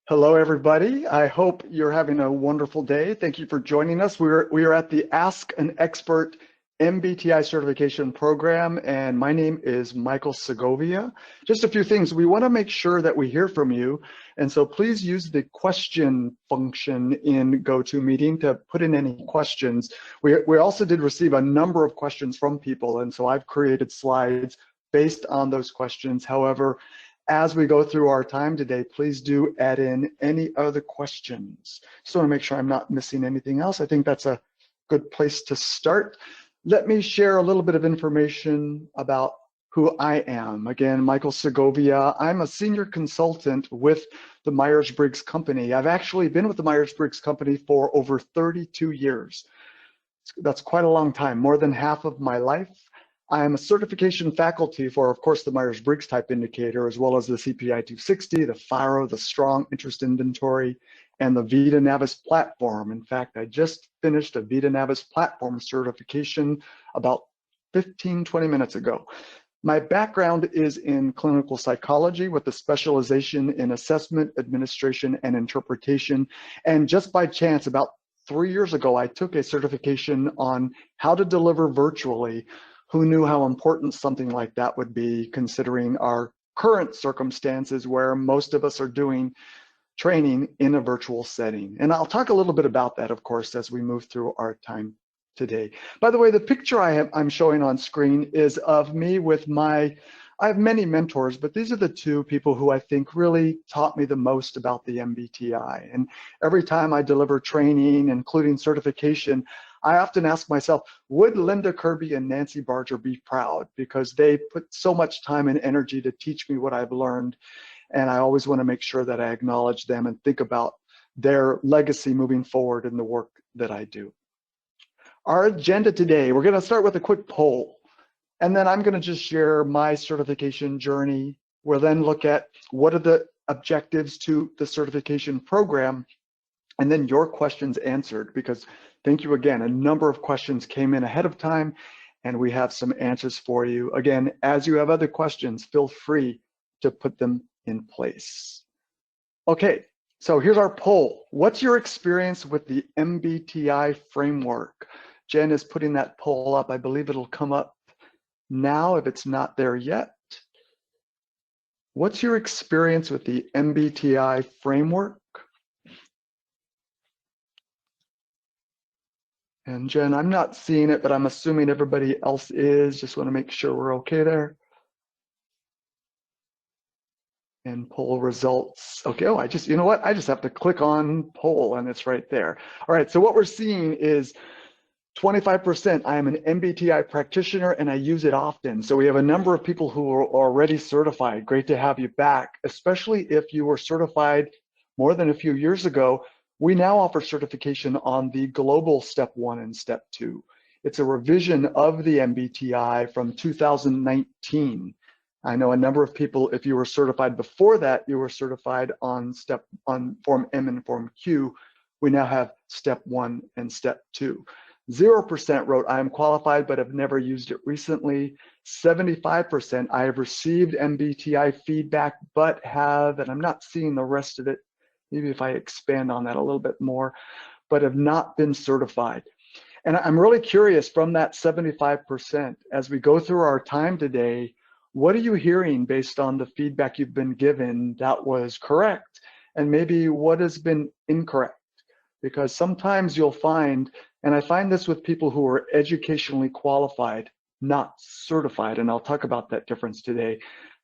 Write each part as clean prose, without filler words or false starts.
Hello, everybody. I hope you're having a wonderful day. Thank you for joining us. We are at the Ask an Expert MBTI certification program, and my name is Michael Segovia. Just a few things. We want to make sure that we hear from you, and so please use the question function in GoToMeeting to put in any questions. We also did receive a number of questions from people, and so I've created slides based on those questions. However, as we go through our time today, please do add in any other questions. Just want to make sure I'm not missing anything else. I think that's a good place to start. Let me share a little bit of information about who I am. Again, Michael Segovia. I'm a senior consultant with the Myers-Briggs Company. I've actually been with the Myers-Briggs Company for over 32 years. That's quite a long time, more than half of my life. I am a certification faculty for, of course, the Myers-Briggs type indicator, as well as the CPI 260, the FIRO, the Strong Interest Inventory, and the Vita Navis platform. In fact, I just finished a Vita Navis platform certification about 15-20 minutes ago. My background is in clinical psychology with a specialization in assessment, administration, and interpretation. And just by chance, about 3 years ago, I took a certification on how to deliver virtually. Who knew how important something like that would be, considering our current circumstances where most of us are doing training in a virtual setting. And I'll talk a little bit about that, of course, as we move through our time today. By the way, the picture I'm showing on screen is of me with I have many mentors, but these are the two people who I think really taught me the most about the MBTI. And every time I deliver training, including certification, I often ask myself, would Linda Kirby and Nancy Barger be proud? Because they put so much time and energy to teach me what I've learned. And I always want to make sure that I acknowledge them and think about their legacy moving forward in the work that I do. Our agenda today, we're going to start with a quick poll. And then I'm going to just share my certification journey. We'll then look at what are the objectives to the certification program, and then your questions answered, because thank you again. A number of questions came in ahead of time, and we have some answers for you. Again, as you have other questions, feel free to put them in place. Okay, so here's our poll. What's your experience with the MBTI framework? Jen is putting that poll up. I believe it'll come up now if it's not there yet. What's your experience with the MBTI framework? And Jen, I'm not seeing it, but I'm assuming everybody else is. Just want to make sure we're okay there. And poll results. Okay, oh, you know what? I just have to click on poll and it's right there. All right, so what we're seeing is 25%, I am an MBTI practitioner and I use it often. So we have a number of people who are already certified. Great to have you back, especially if you were certified more than a few years ago. We now offer certification on the global Step 1 and Step 2. It's a revision of the MBTI from 2019. I know a number of people, if you were certified before that, you were certified on Form M and Form Q. We now have Step 1 and Step 2. 0% wrote, I am qualified, but have never used it recently. 75%, I have received MBTI feedback, but have, and I'm not seeing the rest of it, maybe if I expand on that a little bit more, but have not been certified. And I'm really curious from that 75%, as we go through our time today, what are you hearing based on the feedback you've been given that was correct? And maybe what has been incorrect? Because sometimes you'll find, and I find this with people who are educationally qualified, not certified, and I'll talk about that difference today,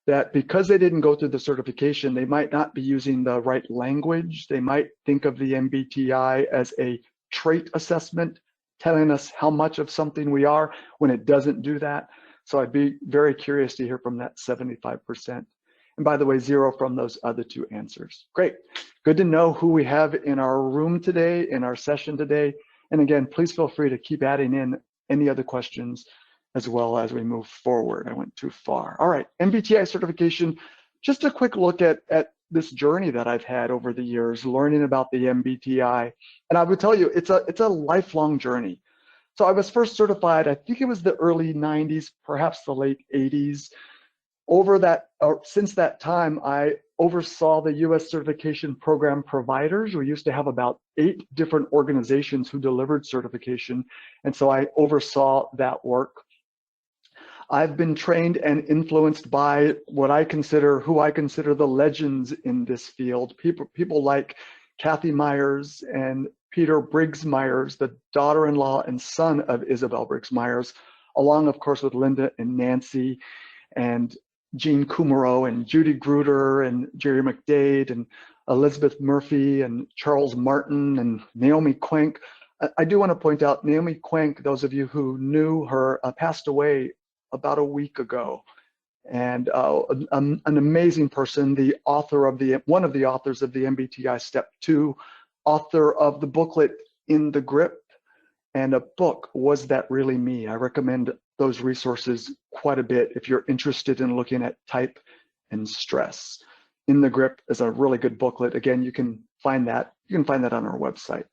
that because they didn't go through the certification, they might not be using the right language. They might think of the MBTI as a trait assessment, telling us how much of something we are when it doesn't do that. So I'd be very curious to hear from that 75%. And by the way, 0 from those other two answers. Great. Good to know who we have in our room today, in our session today. And again, please feel free to keep adding in any other questions as well as we move forward. I went too far. All right, MBTI certification. Just a quick look at this journey that I've had over the years, learning about the MBTI. And I would tell you, it's a lifelong journey. So I was first certified, I think it was the early 90s, perhaps the late 80s. Since that time, I oversaw the US certification program providers. We used to have about 8 different organizations who delivered certification, and so I oversaw that work. I've been trained and influenced by who I consider the legends in this field. People like Kathy Myers and Peter Briggs Myers, the daughter-in-law and son of Isabel Briggs Myers, along, of course, with Linda and Nancy and Jean Kumaro and Judy Gruder and Jerry McDade and Elizabeth Murphy and Charles Martin and Naomi Quenk. I do want to point out Naomi Quenk, those of you who knew her, passed away about a week ago. And an amazing person, the author of one of the authors of the MBTI Step 2, author of the booklet In the Grip, and a book, Was That Really Me? I recommend those resources quite a bit if you're interested in looking at type and stress. In the Grip is a really good booklet. Again, you can find that on our website.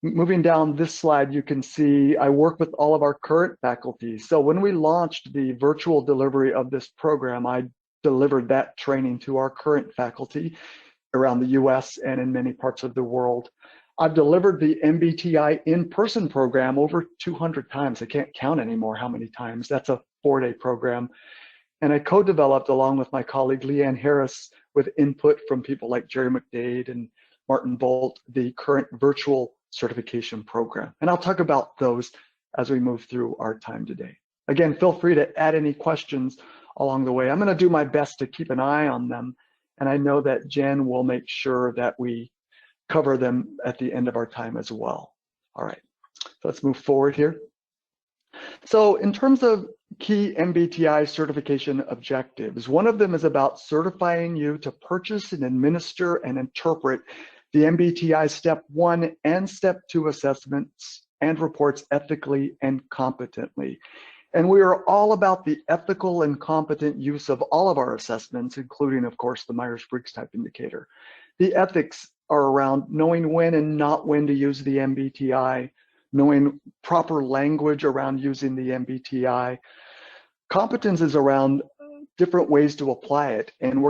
Moving down this slide, you can see I work with all of our current faculty. So when we launched the virtual delivery of this program, I delivered that training to our current faculty around the US and in many parts of the world. I've delivered the MBTI in-person program over 200 times. I can't count anymore how many times. That's a 4-day program. And I co-developed along with my colleague Leanne Harris with input from people like Jerry McDade and Martin Bolt, the current virtual certification program. And I'll talk about those as we move through our time today. Again, feel free to add any questions along the way. I'm going to do my best to keep an eye on them. And I know that Jen will make sure that we cover them at the end of our time as well. All right, so let's move forward here. So in terms of key MBTI certification objectives, one of them is about certifying you to purchase and administer and interpret the MBTI Step 1 and Step 2 assessments and reports ethically and competently. And we are all about the ethical and competent use of all of our assessments, including, of course, the Myers-Briggs type indicator. The ethics are around knowing when and not when to use the MBTI, knowing proper language around using the MBTI. Competence is around different ways to apply it. And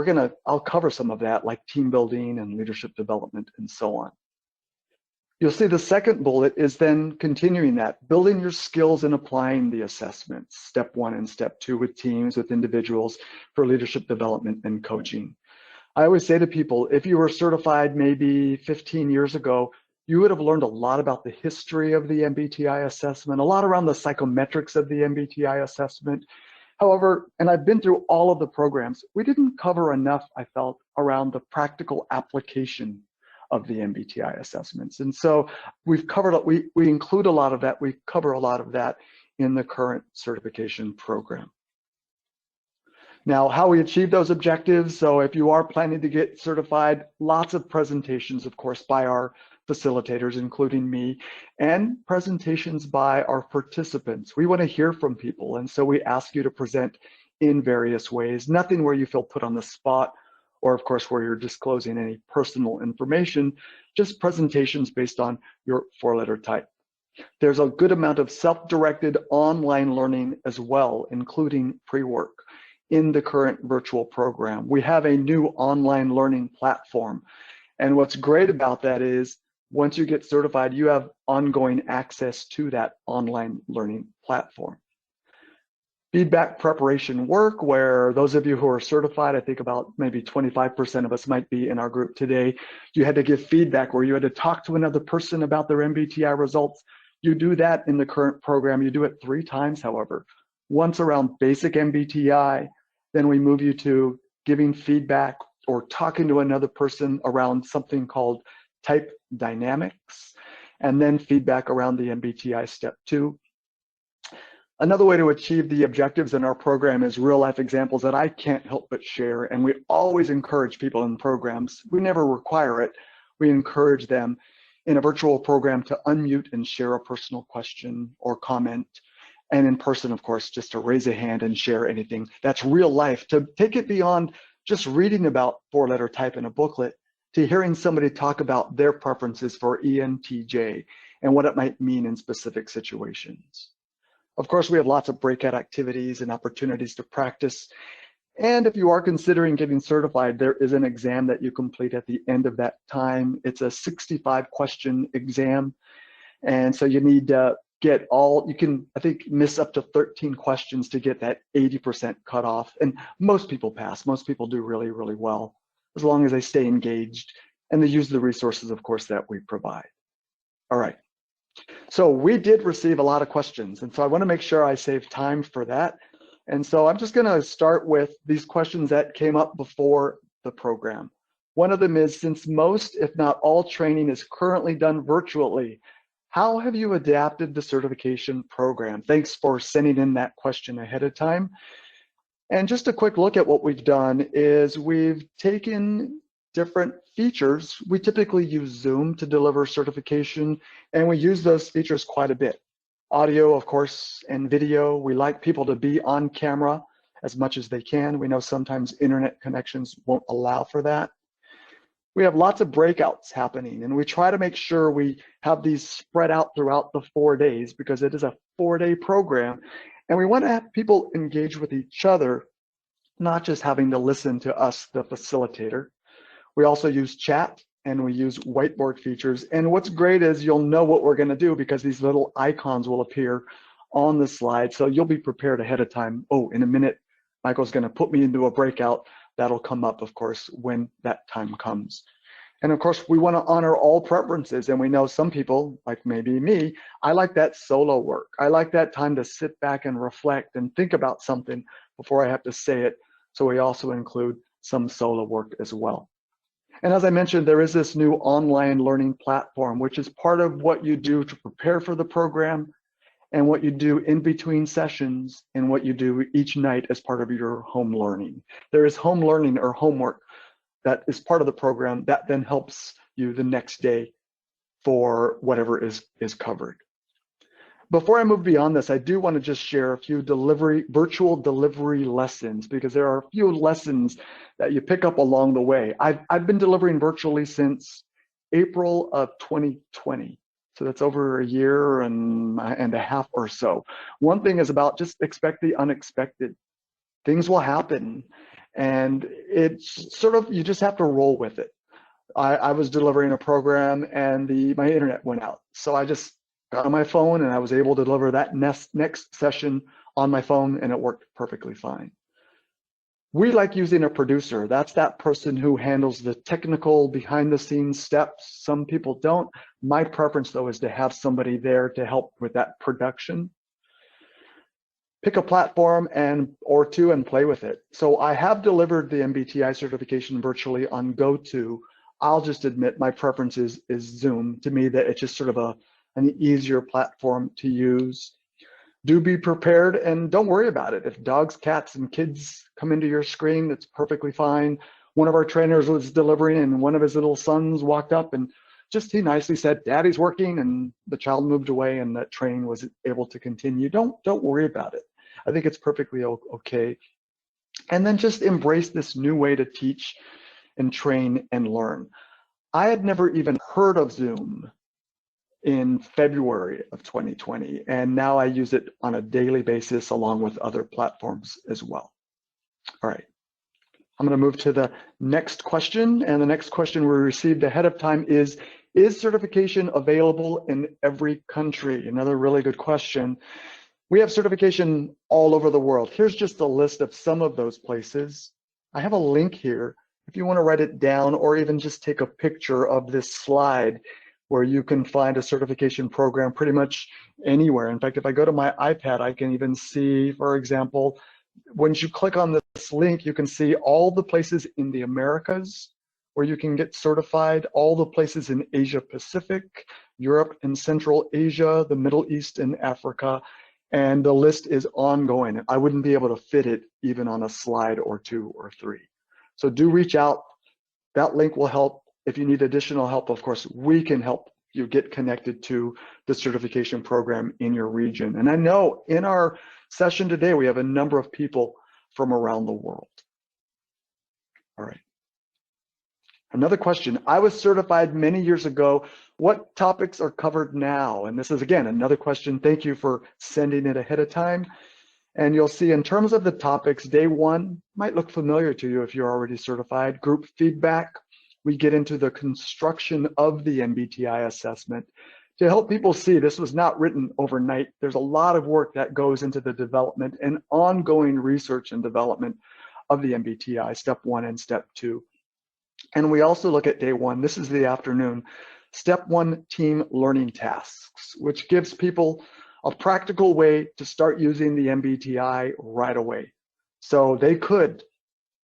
I'll cover some of that, like team building and leadership development and so on. You'll see the second bullet is then continuing that, building your skills in applying the assessments, Step 1 and Step 2 with teams, with individuals for leadership development and coaching. I always say to people, if you were certified maybe 15 years ago, you would have learned a lot about the history of the MBTI assessment, a lot around the psychometrics of the MBTI assessment. However, and I've been through all of the programs, we didn't cover enough, I felt, around the practical application of the MBTI assessments. And so we've covered, we include a lot of that, we cover a lot of that in the current certification program. Now, how we achieve those objectives. So if you are planning to get certified, lots of presentations, of course, by our facilitators, including me, and presentations by our participants. We want to hear from people, and so we ask you to present in various ways, nothing where you feel put on the spot, or of course where you're disclosing any personal information, just presentations based on your 4-letter type. There's a good amount of self-directed online learning as well, including pre-work in the current virtual program. We have a new online learning platform. And what's great about that is once you get certified, you have ongoing access to that online learning platform. Feedback preparation work, where those of you who are certified, I think about maybe 25% of us might be in our group today, you had to give feedback where you had to talk to another person about their MBTI results. You do that in the current program. You do it 3 times, however. Once around basic MBTI, then we move you to giving feedback or talking to another person around something called type dynamics, and then feedback around the MBTI Step 2. Another way to achieve the objectives in our program is real-life examples that I can't help but share, and we always encourage people in programs. We never require it. We encourage them in a virtual program to unmute and share a personal question or comment, and in person, of course, just to raise a hand and share anything. That's real life. To take it beyond just reading about 4-letter type in a booklet, to hearing somebody talk about their preferences for ENTJ and what it might mean in specific situations. Of course, we have lots of breakout activities and opportunities to practice. And if you are considering getting certified, there is an exam that you complete at the end of that time. It's a 65 question exam. And so you need to get you can, I think, miss up to 13 questions to get that 80% cutoff. And most people pass. Most people do really, really well, as long as they stay engaged and they use the resources, of course, that we provide. All right. So we did receive a lot of questions. And so I want to make sure I save time for that. And so I'm just going to start with these questions that came up before the program. One of them is, since most, if not all, training is currently done virtually, how have you adapted the certification program? Thanks for sending in that question ahead of time. And just a quick look at what we've done is we've taken different features. We typically use Zoom to deliver certification, and we use those features quite a bit. Audio, of course, and video. We like people to be on camera as much as they can. We know sometimes internet connections won't allow for that. We have lots of breakouts happening, and we try to make sure we have these spread out throughout the 4 days because it is a 4-day program, and we want to have people engage with each other, not just having to listen to us, the facilitator. We also use chat and we use whiteboard features. And what's great is you'll know what we're going to do because these little icons will appear on the slide. So you'll be prepared ahead of time. Oh, in a minute, Michael's going to put me into a breakout. That'll come up, of course, when that time comes. And of course, we want to honor all preferences. And we know some people, like maybe me, I like that solo work. I like that time to sit back and reflect and think about something before I have to say it. So we also include some solo work as well. And as I mentioned, there is this new online learning platform, which is part of what you do to prepare for the program and what you do in between sessions and what you do each night as part of your home learning. There is home learning or homework that is part of the program that then helps you the next day for whatever is covered. Before I move beyond this, I do want to just share a few virtual delivery lessons, because there are a few lessons that you pick up along the way. I've been delivering virtually since April of 2020. So that's over a year and a half or so. One thing is about just expect the unexpected. Things will happen, and it's sort of, you just have to roll with it. I was delivering a program and my internet went out. So I just got on my phone and I was able to deliver that next session on my phone, and it worked perfectly fine. We like using a producer. That's that person who handles the technical behind the scenes steps. Some people don't. My preference though is to have somebody there to help with that production. Pick a platform or two and play with it. So I have delivered the MBTI certification virtually on GoTo. I'll just admit my preference is Zoom. To me, that it's just sort of an easier platform to use. Do be prepared and don't worry about it. If dogs, cats, and kids come into your screen, that's perfectly fine. One of our trainers was delivering and one of his little sons walked up and he nicely said, "Daddy's working," and the child moved away and that training was able to continue. Don't worry about it. I think it's perfectly okay. And then just embrace this new way to teach and train and learn. I had never even heard of Zoom in February of 2020, and now I use it on a daily basis along with other platforms as well. All right, I'm going to move to the next question, and the next question we received ahead of time is certification available in every country? Another really good question. We have certification all over the world. Here's just a list of some of those places. I have a link here if you want to write it down or even just take a picture of this slide, where you can find a certification program pretty much anywhere. In fact, if I go to my iPad, I can even see, for example, once you click on this link, you can see all the places in the Americas where you can get certified, all the places in Asia Pacific, Europe and Central Asia, the Middle East and Africa, and the list is ongoing. I wouldn't be able to fit it even on a slide or 2 or 3. So do reach out. That link will help. If you need additional help, of course, we can help you get connected to the certification program in your region. And I know in our session today, we have a number of people from around the world. All right. Another question. I was certified many years ago. What topics are covered now? And this is, again, another question. Thank you for sending it ahead of time. And you'll see in terms of the topics, day one might look familiar to you if you're already certified. Group feedback, we get into the construction of the MBTI assessment to help people see this was not written overnight. There's a lot of work that goes into the development and ongoing research and development of the MBTI, step 1 and step 2. And we also look at day one, this is the afternoon, step 1 team learning tasks, which gives people a practical way to start using the MBTI right away. So they could,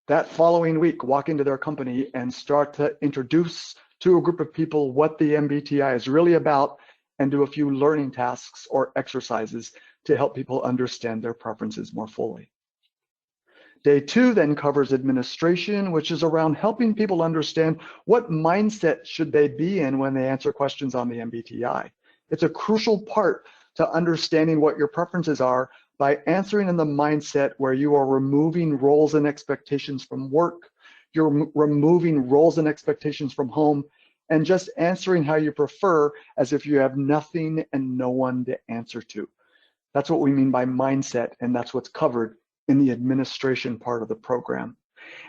that following week, walk into their company and start to introduce to a group of people what the MBTI is really about and do a few learning tasks or exercises to help people understand their preferences more fully. Day 2 then covers administration, which is around helping people understand what mindset should they be in when they answer questions on the MBTI. It's a crucial part to understanding what your preferences are by answering in the mindset where you are removing roles and expectations from work, you're removing roles and expectations from home, and just answering how you prefer as if you have nothing and no one to answer to. That's what we mean by mindset, and that's what's covered in the administration part of the program.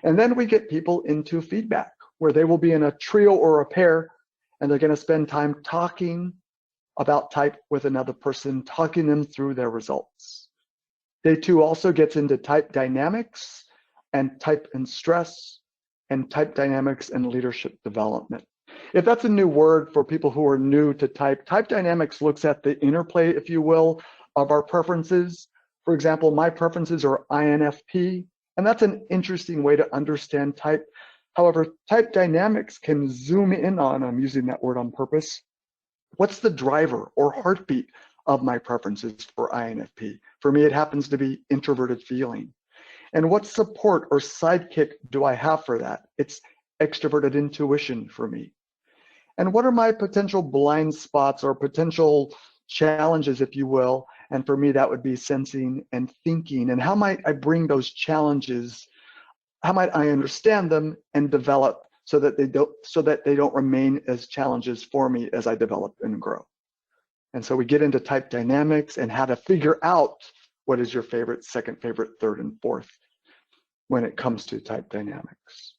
And then we get people into feedback, where they will be in a trio or a pair, and they're going to spend time talking about type with another person, talking them through their results. Day 2 also gets into type dynamics and type and stress and type dynamics and leadership development. If that's a new word for people who are new to type, type dynamics looks at the interplay, if you will, of our preferences. For example, my preferences are INFP, and that's an interesting way to understand type. However, type dynamics can zoom in on, I'm using that word on purpose, what's the driver or heartbeat of my preferences for INFP? For me, it happens to be introverted feeling. And what support or sidekick do I have for that? It's extroverted intuition for me. And what are my potential blind spots or potential challenges, if you will? And for me, that would be sensing and thinking. And how might I bring those challenges? How might I understand them and develop so that they don't remain as challenges for me as I develop and grow? And so we get into type dynamics and how to figure out what is your favorite, second favorite, third, and fourth when it comes to type dynamics.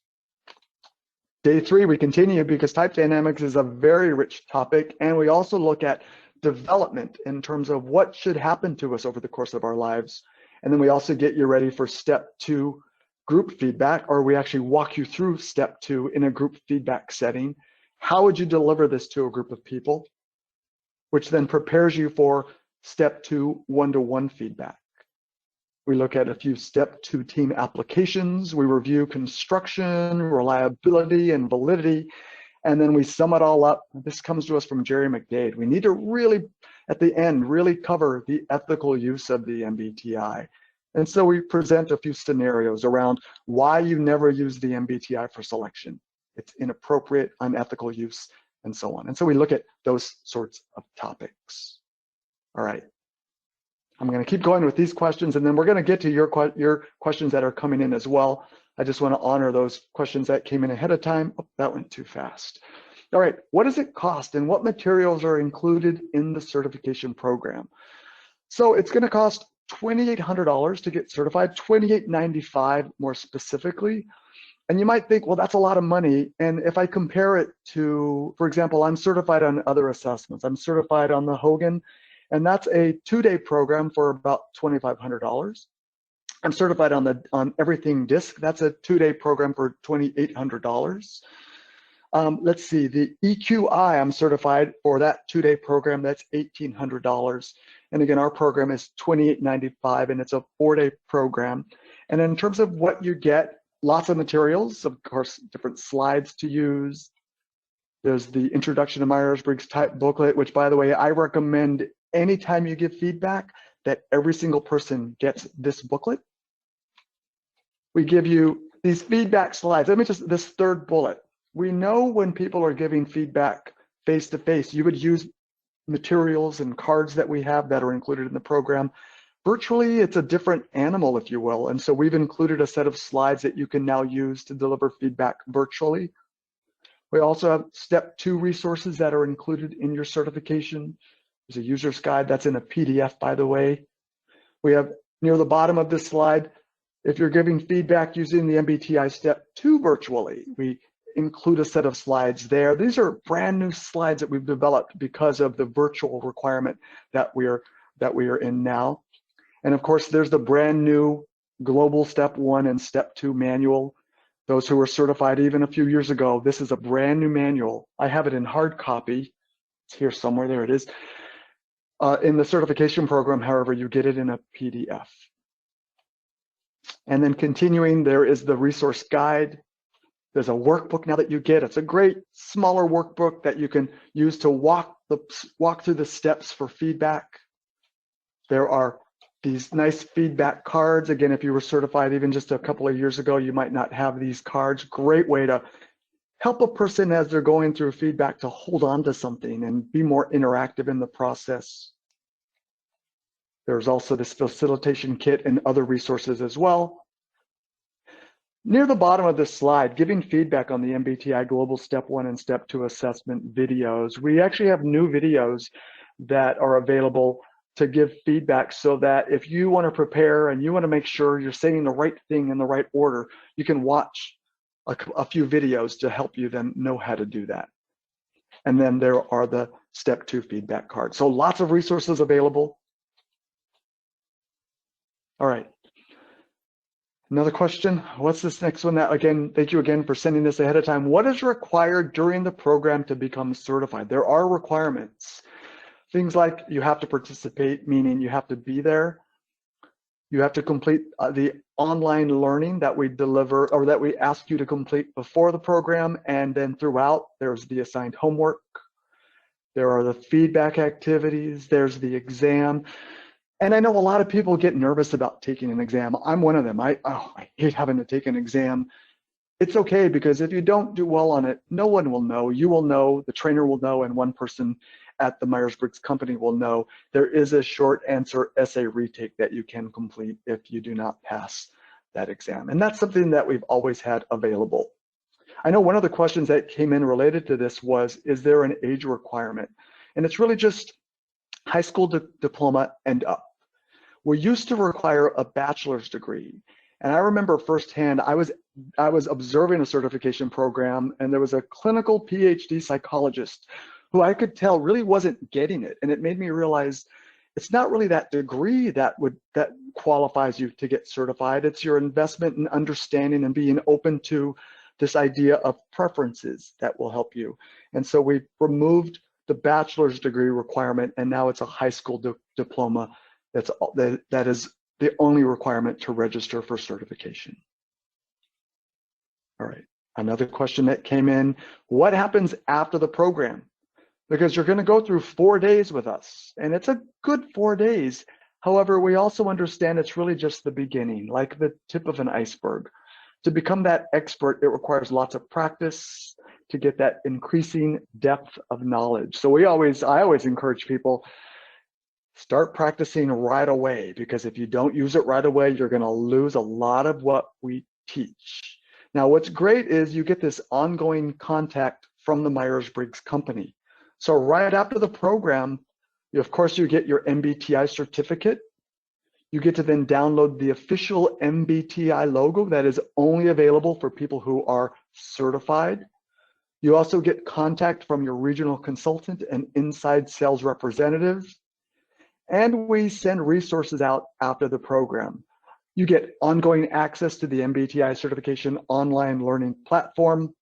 Day 3, we continue because type dynamics is a very rich topic, and we also look at development in terms of what should happen to us over the course of our lives. And then we also get you ready for step 2, group feedback, or we actually walk you through step 2 in a group feedback setting. How would you deliver this to a group of people? Which then prepares you for step 2, one-to-one feedback. We look at a few step 2 team applications. We review construction, reliability, and validity. And then we sum it all up. This comes to us from Jerry McDade. We need to really, at the end, really cover the ethical use of the MBTI. And so we present a few scenarios around why you never use the MBTI for selection. It's inappropriate, unethical use, and so on. And so we look at those sorts of topics. All right. I'm going to keep going with these questions, and then we're going to get to your questions that are coming in as well. I just want to honor those questions that came in ahead of time. Oh, that went too fast. All right, what does it cost and what materials are included in the certification program? So it's going to cost $2,800 to get certified, $2,895 more specifically. And you might think, well, that's a lot of money. And if I compare it to, for example, I'm certified on other assessments. I'm certified on the Hogan, and that's a 2-day program for about $2,500. I'm certified on everything DISC. That's a 2-day program for $2,800. Let's see, the EQI, I'm certified for that 2-day program. That's $1,800. And again, our program is $2,895, and it's a 4-day program. And in terms of what you get, lots of materials, of course, different slides to use. There's the Introduction to Myers-Briggs Type booklet, which, by the way, I recommend anytime you give feedback that every single person gets this booklet. We give you these feedback slides. Let me just, this third bullet. We know when people are giving feedback face-to-face, you would use materials and cards that we have that are included in the program. Virtually, it's a different animal, if you will. And so we've included a set of slides that you can now use to deliver feedback virtually. We also have step 2 resources that are included in your certification. There's a user's guide that's in a PDF, by the way. We have Near the bottom of this slide, if you're giving feedback using the MBTI Step 2 virtually, we include a set of slides there. These are brand new slides that we've developed because of the virtual requirement that we are in now. And of course, there's the brand new global Step 1 and Step 2 manual. Those who were certified even a few years ago, this is a brand new manual. I have it in hard copy. It's here somewhere, there it is. In the certification program, however, you get it in a PDF. And then continuing, there is the resource guide. There's a workbook now that you get. It's a great smaller workbook that you can use to walk through the steps for feedback. There are these nice feedback cards. Again, if you were certified even just a couple of years ago, you might not have these cards. Great way to help a person as they're going through feedback to hold on to something and be more interactive in the process. There's also this facilitation kit and other resources as well. Near the bottom of this slide, giving feedback on the MBTI Global Step 1 and Step 2 assessment videos. We actually have new videos that are available to give feedback so that if you want to prepare and you want to make sure you're saying the right thing in the right order, you can watch a few videos to help you then know how to do that. And then there are the Step 2 feedback cards. So lots of resources available. All right. Another question. What's this next one? That again, thank you again for sending this ahead of time. What is required during the program to become certified? There are requirements. Things like you have to participate, meaning you have to be there. You have to complete the online learning that we deliver or that we ask you to complete before the program, and then throughout. There's the assigned homework. There are the feedback activities. There's the exam. And I know a lot of people get nervous about taking an exam. I'm one of them. I hate having to take an exam. It's okay, because if you don't do well on it, no one will know. You will know, the trainer will know, and one person at the Myers-Briggs Company will know. There is a short answer essay retake that you can complete if you do not pass that exam. And that's something that we've always had available. I know one of the questions that came in related to this was, is there an age requirement? And it's really just high school diploma and up. We used to require a bachelor's degree. And I remember firsthand, I was observing a certification program, and there was a clinical PhD psychologist who I could tell really wasn't getting it. And it made me realize it's not really that degree that qualifies you to get certified. It's your investment in understanding and being open to this idea of preferences that will help you. And so we removed the bachelor's degree requirement, and now it's a high school diploma. That is the only requirement to register for certification. All right, another question that came in, what happens after the program? Because you're going to go through 4 days with us, and it's a good 4 days. However, we also understand it's really just the beginning, like the tip of an iceberg. To become that expert, it requires lots of practice to get that increasing depth of knowledge. So I always encourage people, start practicing right away, because if you don't use it right away, you're going to lose a lot of what we teach. Now, what's great is you get this ongoing contact from the Myers-Briggs Company. So right after the program, of course, you get your MBTI certificate. You get to then download the official MBTI logo that is only available for people who are certified. You also get contact from your regional consultant and inside sales representative. And we send resources out after the program. You get ongoing access to the MBTI certification online learning platform.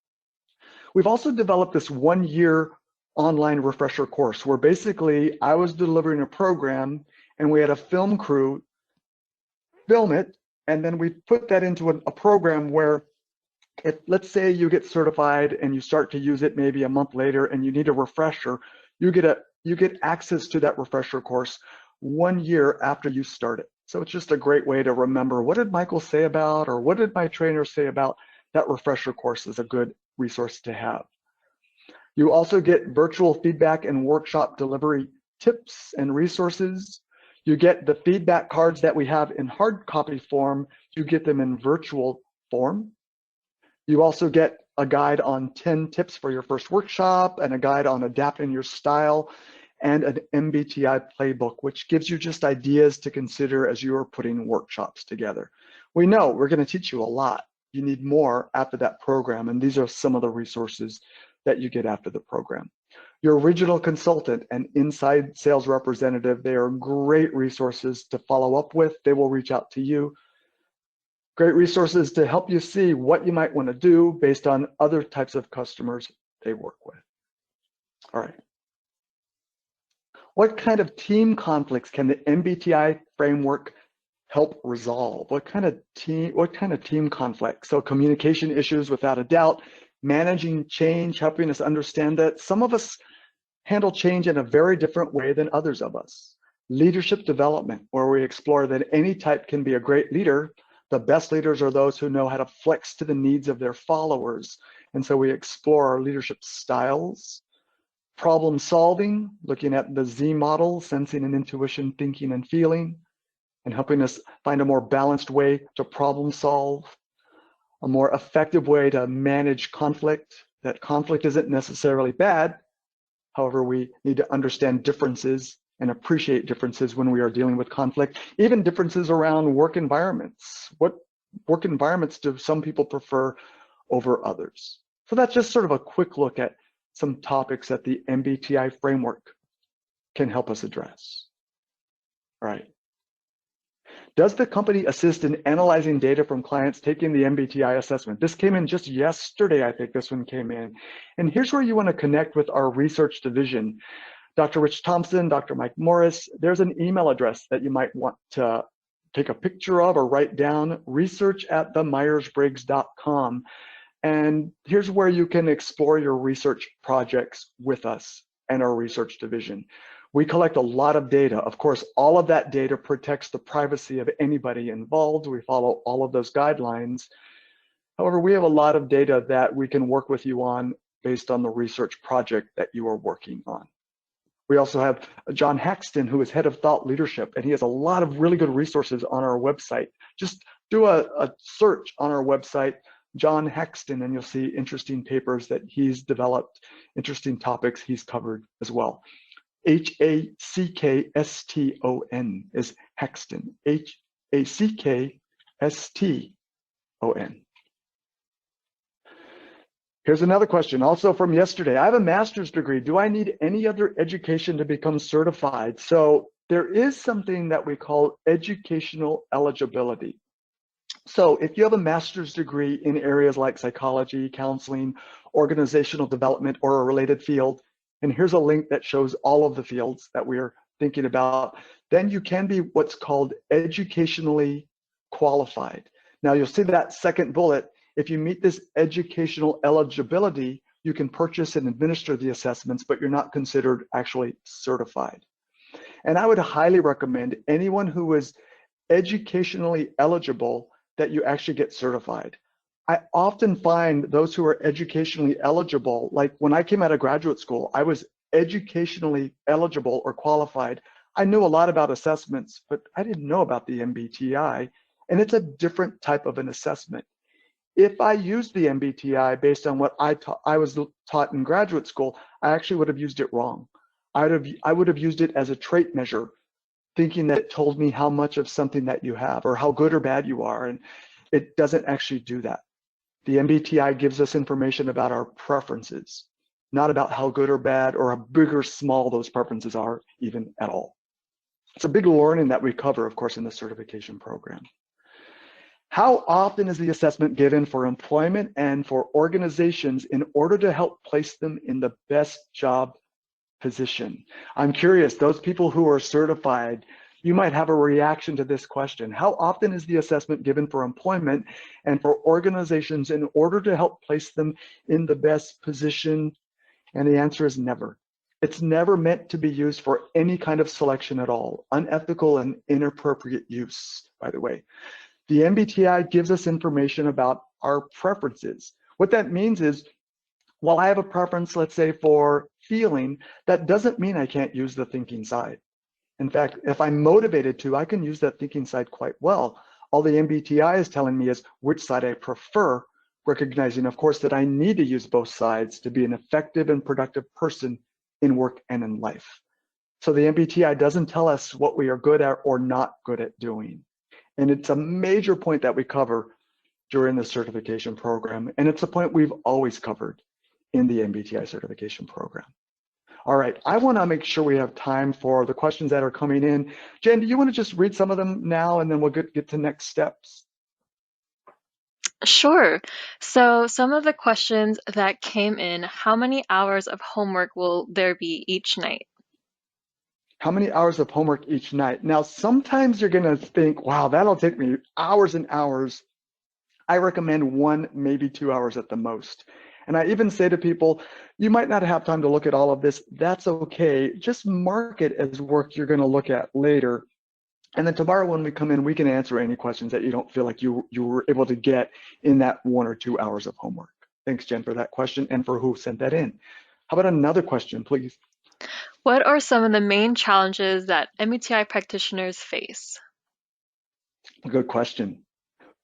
We've also developed this 1-year online refresher course where basically I was delivering a program and we had a film crew film it, and then we put that into a program where let's say you get certified and you start to use it maybe a month later and you need a refresher, you get access to that refresher course 1 year after you start it. So it's just a great way to remember, what did Michael say about, or what did my trainer say about? That refresher course is a good resource to have. You also get virtual feedback and workshop delivery tips and resources. You get the feedback cards that we have in hard copy form. You get them in virtual form. You also get a guide on 10 tips for your first workshop and a guide on adapting your style. and an MBTI playbook, which gives you just ideas to consider as you are putting workshops together. We know we're going to teach you a lot. You need more after that program, and these are some of the resources that you get after the program. Your regional consultant and inside sales representative, they are great resources to follow up with. They will reach out to you. Great resources to help you see what you might want to do based on other types of customers they work with. All right. What kind of team conflicts can the MBTI framework help resolve? What kind of team conflicts? So communication issues, without a doubt, managing change, helping us understand that some of us handle change in a very different way than others of us. Leadership development, where we explore that any type can be a great leader. The best leaders are those who know how to flex to the needs of their followers. And so we explore our leadership styles. Problem solving, looking at the Z model, sensing and intuition, thinking and feeling, and helping us find a more balanced way to problem solve, a more effective way to manage conflict. That conflict isn't necessarily bad. However, we need to understand differences and appreciate differences when we are dealing with conflict, even differences around work environments. What work environments do some people prefer over others? So that's just sort of a quick look at some topics that the MBTI framework can help us address. All right. Does the company assist in analyzing data from clients taking the MBTI assessment? This came in just yesterday, I think this one came in. And here's where you want to connect with our research division. Dr. Rich Thompson, Dr. Mike Morris, there's an email address that you might want to take a picture of or write down, research@themyersbriggs.com. And here's where you can explore your research projects with us and our research division. We collect a lot of data. Of course, all of that data protects the privacy of anybody involved. We follow all of those guidelines. However, we have a lot of data that we can work with you on based on the research project that you are working on. We also have John Haxton, who is head of thought leadership, and he has a lot of really good resources on our website. Just do a search on our website, John Haxton, and you'll see interesting papers that he's developed, interesting topics he's covered as well. Hackston is Haxton, Hackston. Here's another question, also from yesterday. I have a master's degree. Do I need any other education to become certified? So there is something that we call educational eligibility. So if you have a master's degree in areas like psychology, counseling, organizational development, or a related field, and here's a link that shows all of the fields that we're thinking about, then you can be what's called educationally qualified. Now you'll see that second bullet. If you meet this educational eligibility, you can purchase and administer the assessments, but you're not considered actually certified. And I would highly recommend anyone who is educationally eligible that you actually get certified. I often find those who are educationally eligible, like when I came out of graduate school, I was educationally eligible or qualified. I knew a lot about assessments, but I didn't know about the MBTI, and it's a different type of an assessment. If I used the MBTI based on what I was taught in graduate school, I actually would have used it wrong. I would have used it as a trait measure, thinking that it told me how much of something that you have or how good or bad you are, and it doesn't actually do that. The MBTI gives us information about our preferences, not about how good or bad or how big or small those preferences are even at all. It's a big learning that we cover, of course, in the certification program. How often is the assessment given for employment and for organizations in order to help place them in the best job position? I'm curious, those people who are certified, you might have a reaction to this question. How often is the assessment given for employment and for organizations in order to help place them in the best position? And the answer is never. It's never meant to be used for any kind of selection at all. Unethical and inappropriate use, by the way. The MBTI gives us information about our preferences. What that means is, while I have a preference, let's say, for feeling, that doesn't mean I can't use the thinking side. In fact, if I'm motivated to, I can use that thinking side quite well. All the MBTI is telling me is which side I prefer, recognizing, of course, that I need to use both sides to be an effective and productive person in work and in life. So the MBTI doesn't tell us what we are good at or not good at doing. And it's a major point that we cover during the certification program. And it's a point we've always covered in the MBTI certification program. All right, I want to make sure we have time for the questions that are coming in. Jen, do you want to just read some of them now and then we'll get to next steps? Sure. So some of the questions that came in, how many hours of homework will there be each night? How many hours of homework each night? Now, sometimes you're going to think, wow, that'll take me hours and hours. I recommend 1, maybe 2 hours at the most. And I even say to people, you might not have time to look at all of this. That's okay. Just mark it as work you're going to look at later. And then tomorrow when we come in, we can answer any questions that you don't feel like you were able to get in that 1 or 2 hours of homework. Thanks, Jen, for that question and for who sent that in. How about another question, please? What are some of the main challenges that MBTI practitioners face? Good question.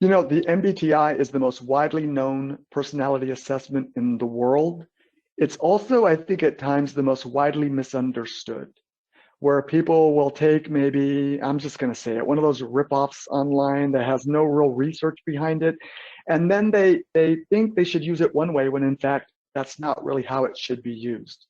You know, the MBTI is the most widely known personality assessment in the world. It's also, I think, at times the most widely misunderstood, where people will take maybe, I'm just going to say it, one of those ripoffs online that has no real research behind it. And then they think they should use it one way when in fact, that's not really how it should be used.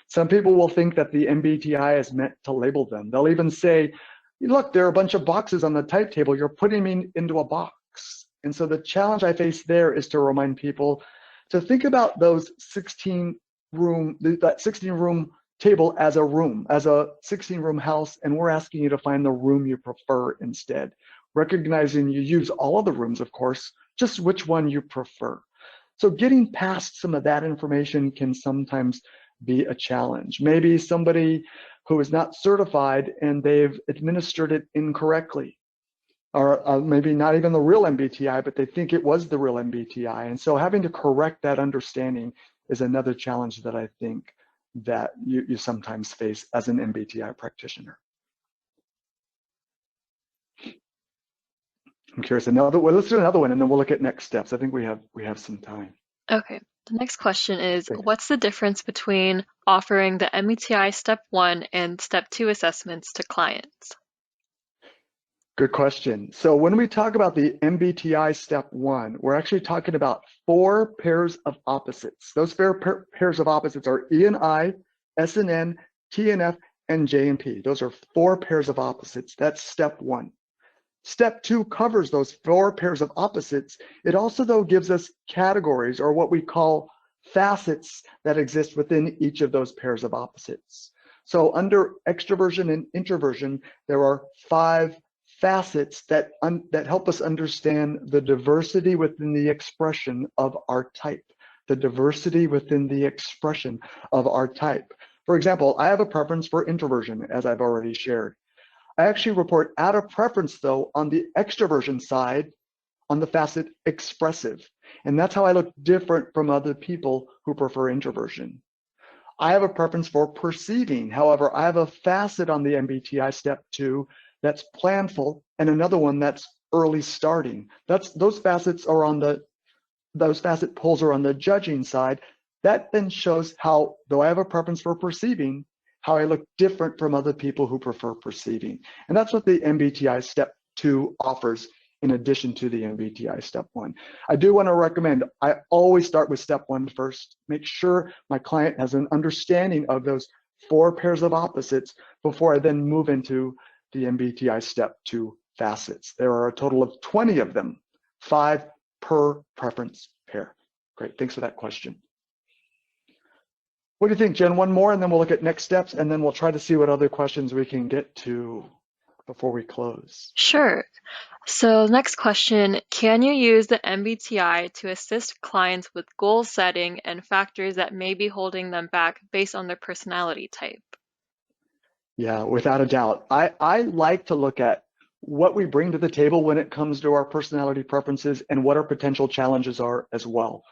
Some people will think that the MBTI is meant to label them. They'll even say, look, there are a bunch of boxes on the type table. You're putting me into a box. And so the challenge I face there is to remind people to think about those 16-room table as a 16-room house, and we're asking you to find the room you prefer instead. Recognizing you use all of the rooms, of course, just which one you prefer. So getting past some of that information can sometimes be a challenge. Maybe somebody who is not certified and they've administered it incorrectly, or maybe not even the real MBTI, but they think it was the real MBTI. And so having to correct that understanding is another challenge that I think that you sometimes face as an MBTI practitioner. I'm curious, let's do another one and then we'll look at next steps. I think we have some time. Okay. The next question is, Okay. what's the difference between offering the MBTI Step 1 and Step 2 assessments to clients? Good question. So when we talk about the MBTI Step 1, we're actually talking about 4 pairs of opposites. Those pairs of opposites are E and I, S and N, T and F, and J and P. Those are 4 pairs of opposites. That's Step 1. Step 2 covers those 4 pairs of opposites. It also, though, gives us categories, or what we call facets, that exist within each of those pairs of opposites. So under extroversion and introversion, there are 5 facets that help us understand the diversity within the expression of our type. The diversity within the expression of our type. For example, I have a preference for introversion, as I've already shared. I actually report out of preference, though, on the extroversion side, on the facet expressive. And that's how I look different from other people who prefer introversion. I have a preference for perceiving. However, I have a facet on the MBTI Step 2 that's planful, and another one that's early starting. Those facet poles are on the judging side. That then shows how, though I have a preference for perceiving, how I look different from other people who prefer perceiving. And that's what the MBTI Step 2 offers in addition to the MBTI Step 1. I do want to recommend, I always start with Step 1 first. Make sure my client has an understanding of those 4 pairs of opposites before I then move into the MBTI Step 2 facets. There are a total of 20 of them, 5 per preference pair. Great, thanks for that question. What do you think, Jen? One more, and then we'll look at next steps, and then we'll try to see what other questions we can get to before we close. Sure. So next question, can you use the MBTI to assist clients with goal setting and factors that may be holding them back based on their personality type? Yeah, without a doubt. I like to look at what we bring to the table when it comes to our personality preferences and what our potential challenges are as well.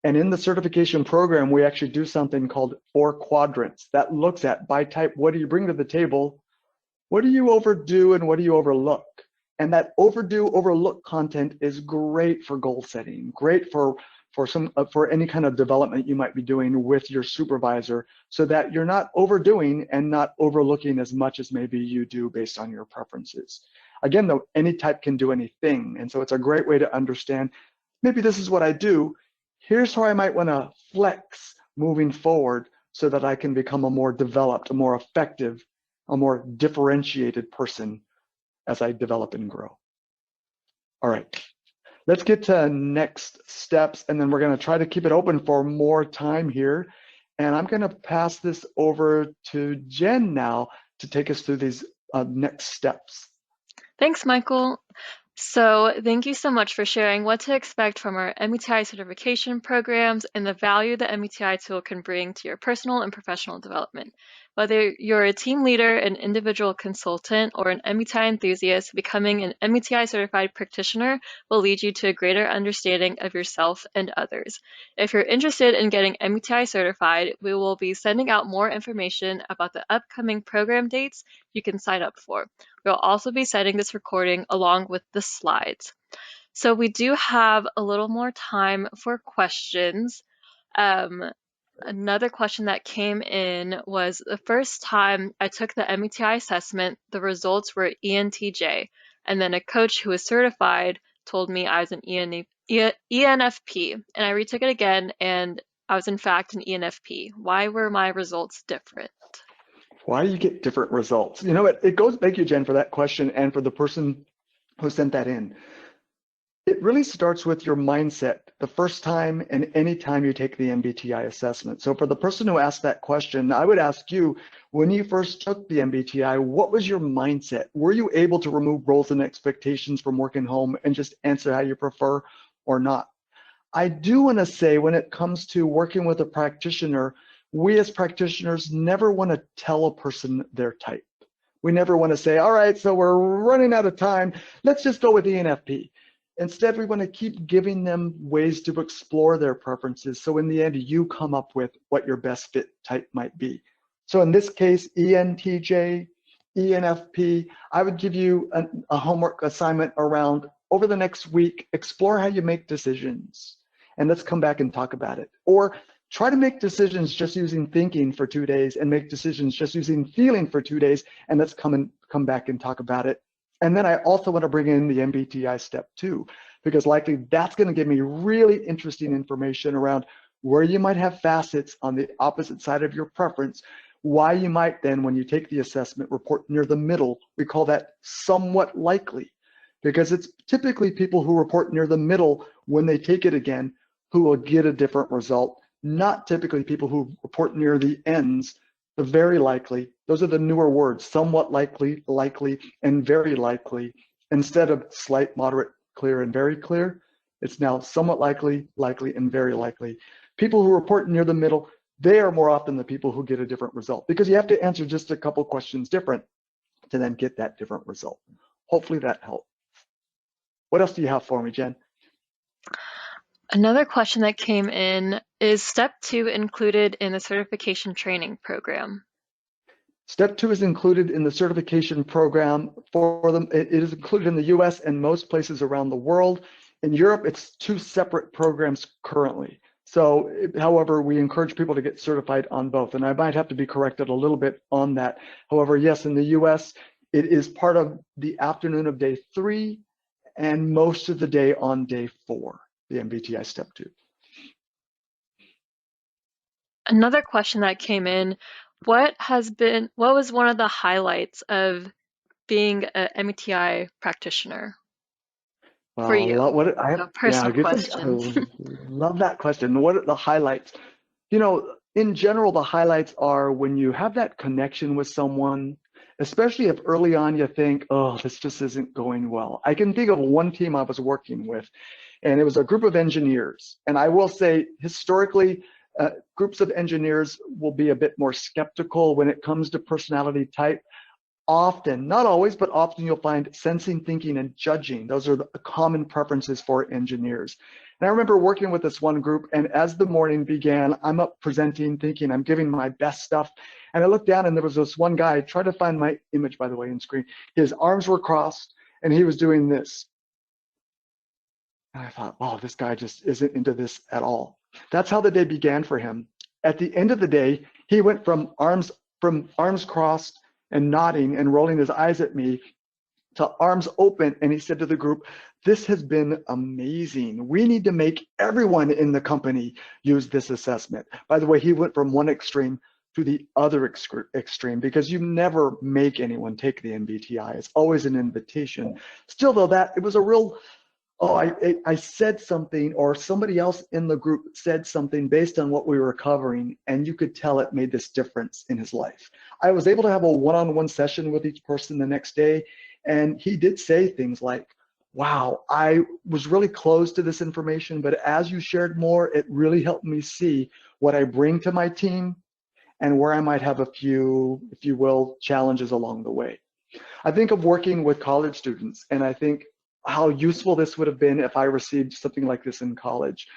And in the certification program, we actually do something called 4 quadrants that looks at, by type, what do you bring to the table? What do you overdo and what do you overlook? And that overdo, overlook content is great for goal setting, great for for any kind of development you might be doing with your supervisor, so that you're not overdoing and not overlooking as much as maybe you do based on your preferences. Again, though, any type can do anything, and so it's a great way to understand, maybe this is what I do, here's how I might want to flex moving forward so that I can become a more developed, a more effective, a more differentiated person as I develop and grow. All right, let's get to next steps, and then we're going to try to keep it open for more time here. And I'm going to pass this over to Jen now to take us through these next steps. Thanks, Michael. So thank you so much for sharing what to expect from our MBTI certification programs and the value the MBTI tool can bring to your personal and professional development. Whether you're a team leader, an individual consultant, or an MBTI enthusiast, becoming an MBTI certified practitioner will lead you to a greater understanding of yourself and others. If you're interested in getting MBTI certified, we will be sending out more information about the upcoming program dates you can sign up for. We'll also be sending this recording along with the slides. So we do have a little more time for questions. Another question that came in was, the first time I took the MBTI assessment, the results were ENTJ, and then a coach who was certified told me I was an ENFP, and I retook it again, and I was in fact an ENFP. Why were my results different? Why do you get different results? You know, it goes, thank you, Jen, for that question and for the person who sent that in. It really starts with your mindset the first time and any time you take the MBTI assessment. So for the person who asked that question, I would ask you, when you first took the MBTI, what was your mindset? Were you able to remove roles and expectations from work and home and just answer how you prefer or not? I do want to say, when it comes to working with a practitioner, we as practitioners never want to tell a person their type. We never want to say, all right, so we're running out of time, let's just go with ENFP. Instead, we want to keep giving them ways to explore their preferences, so in the end, you come up with what your best fit type might be. So in this case, ENTJ, ENFP, I would give you a homework assignment around, over the next week, explore how you make decisions, and let's come back and talk about it. Or try to make decisions just using thinking for 2 days, and make decisions just using feeling for 2 days, and let's come back and talk about it. And then I also want to bring in the MBTI Step 2, because likely that's going to give me really interesting information around where you might have facets on the opposite side of your preference, why you might then, when you take the assessment, report near the middle. We call that somewhat likely, because it's typically people who report near the middle when they take it again who will get a different result, not typically people who report near the ends. The very likely, those are the newer words, somewhat likely, likely, and very likely. Instead of slight, moderate, clear, and very clear, it's now somewhat likely, likely, and very likely. People who report near the middle, they are more often the people who get a different result, because you have to answer just a couple questions different to then get that different result. Hopefully that helped. What else do you have for me, Jen? Another question that came in, is Step 2 included in the certification training program? Step 2 is included in the certification program for them. It is included in the US and most places around the world. In Europe, it's 2 separate programs currently. So, however, we encourage people to get certified on both. And I might have to be corrected a little bit on that. However, yes, in the US, it is part of the afternoon of day 3 and most of the day on day 4, the MBTI Step 2. Another question that came in, what was one of the highlights of being an MBTI practitioner for you? A personal question. I love that question. What are the highlights? You know, in general, the highlights are when you have that connection with someone, especially if early on you think, oh, this just isn't going well. I can think of one team I was working with, and it was a group of engineers. And I will say, historically, groups of engineers will be a bit more skeptical when it comes to personality type. Often, not always, but often you'll find sensing, thinking, and judging. Those are the common preferences for engineers. And I remember working with this one group, and as the morning began, I'm up presenting, thinking I'm giving my best stuff. And I looked down, and there was this one guy, try to find my image, by the way, in screen. His arms were crossed, and he was doing this. And I thought, oh, this guy just isn't into this at all. That's how the day began for him. At the end of the day, he went from arms crossed and nodding and rolling his eyes at me to arms open, and he said to the group, "This has been amazing. We need to make everyone in the company use this assessment." By the way, he went from one extreme to the other extreme because you never make anyone take the MBTI. It's always an invitation. Still, though, that it was a real, oh, I said something, or somebody else in the group said something based on what we were covering, and you could tell it made this difference in his life. I was able to have a one-on-one session with each person the next day, and he did say things like, wow, I was really close to this information, but as you shared more, it really helped me see what I bring to my team and where I might have a few, if you will, challenges along the way. I think of working with college students, and I think how useful this would have been if I received something like this in college,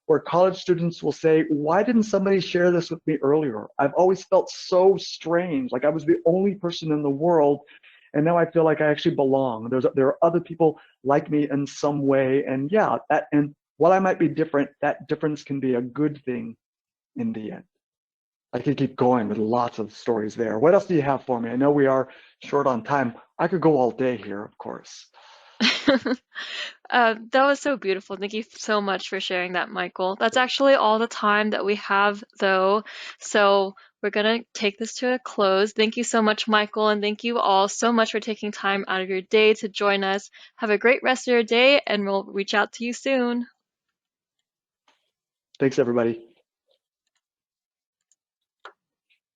where college students will say, why didn't somebody share this with me earlier? I've always felt so strange, like I was the only person in the world, and now I feel like I actually belong. There are other people like me in some way, and yeah, and while I might be different, that difference can be a good thing in the end. I could keep going with lots of stories there. What else do you have for me? I know we are short on time. I could go all day here, of course. That was so beautiful. Thank you so much for sharing that, Michael. That's actually all the time that we have, though. So we're going to take this to a close. Thank you so much, Michael. And thank you all so much for taking time out of your day to join us. Have a great rest of your day, and we'll reach out to you soon. Thanks, everybody.